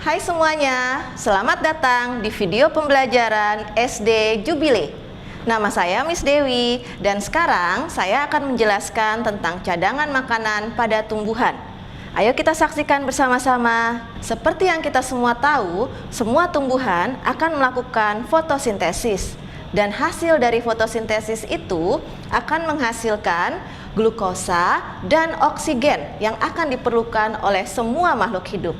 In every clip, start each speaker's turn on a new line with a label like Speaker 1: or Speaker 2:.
Speaker 1: Hai semuanya, selamat datang di video pembelajaran SD Jubile. Nama saya Miss Dewi dan sekarang saya akan menjelaskan tentang cadangan makanan pada tumbuhan. Ayo kita saksikan bersama-sama. Seperti yang kita semua tahu, semua tumbuhan akan melakukan fotosintesis. Dan hasil dari fotosintesis itu akan menghasilkan glukosa dan oksigen yang akan diperlukan oleh semua makhluk hidup.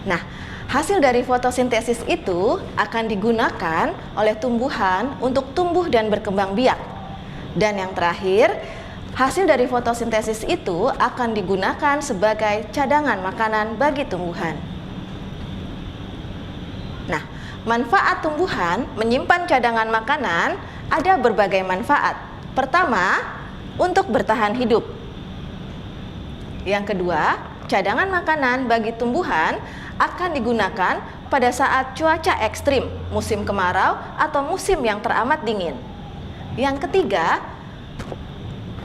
Speaker 1: Nah, hasil dari fotosintesis itu akan digunakan oleh tumbuhan untuk tumbuh dan berkembang biak. Dan yang terakhir, hasil dari fotosintesis itu akan digunakan sebagai cadangan makanan bagi tumbuhan. Nah, manfaat tumbuhan menyimpan cadangan makanan ada berbagai manfaat. Pertama, untuk bertahan hidup. Yang kedua, cadangan makanan bagi tumbuhan akan digunakan pada saat cuaca ekstrim, musim kemarau atau musim yang teramat dingin. Yang ketiga,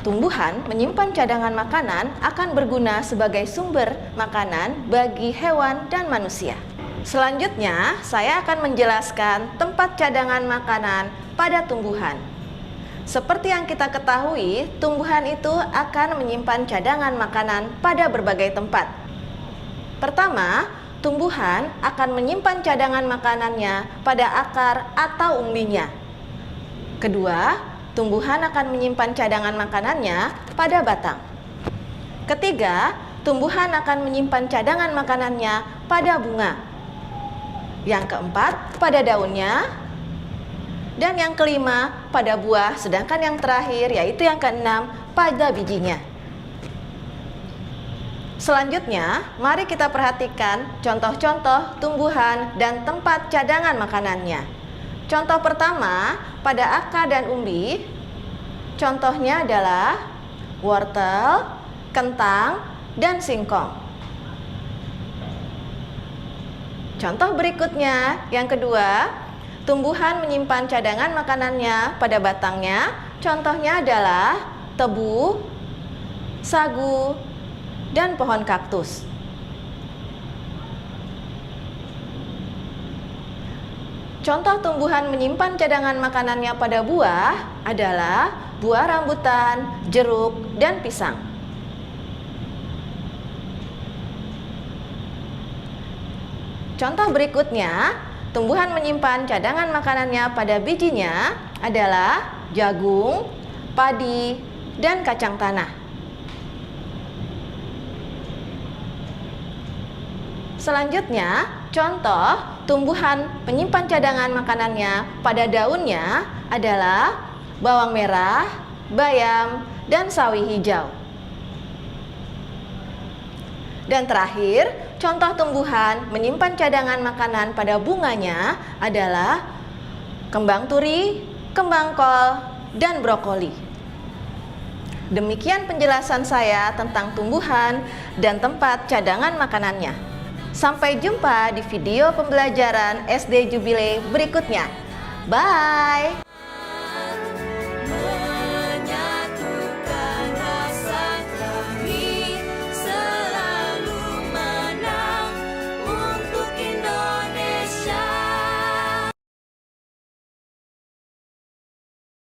Speaker 1: tumbuhan menyimpan cadangan makanan akan berguna sebagai sumber makanan bagi hewan dan manusia. Selanjutnya, saya akan menjelaskan tempat cadangan makanan pada tumbuhan. Seperti yang kita ketahui, tumbuhan itu akan menyimpan cadangan makanan pada berbagai tempat. Pertama, tumbuhan akan menyimpan cadangan makanannya pada akar atau umbinya. Kedua, tumbuhan akan menyimpan cadangan makanannya pada batang. Ketiga, tumbuhan akan menyimpan cadangan makanannya pada bunga. Yang keempat, pada daunnya. Dan yang kelima, pada buah. Sedangkan yang terakhir, yaitu yang keenam, pada bijinya. Selanjutnya, mari kita perhatikan contoh-contoh tumbuhan dan tempat cadangan makanannya. Contoh pertama, pada akar dan umbi, contohnya adalah wortel, kentang, dan singkong. Contoh berikutnya, yang kedua, tumbuhan menyimpan cadangan makanannya pada batangnya. Contohnya adalah tebu, sagu, dan pohon kaktus. Contoh tumbuhan menyimpan cadangan makanannya pada buah adalah buah rambutan, jeruk, dan pisang. Contoh berikutnya, tumbuhan menyimpan cadangan makanannya pada bijinya adalah jagung, padi, dan kacang tanah. Selanjutnya, contoh tumbuhan penyimpan cadangan makanannya pada daunnya adalah bawang merah, bayam, dan sawi hijau. Dan terakhir, contoh tumbuhan menyimpan cadangan makanan pada bunganya adalah kembang turi, kembang kol, dan brokoli. Demikian penjelasan saya tentang tumbuhan dan tempat cadangan makanannya. Sampai jumpa di video pembelajaran SD Jubile berikutnya. Bye!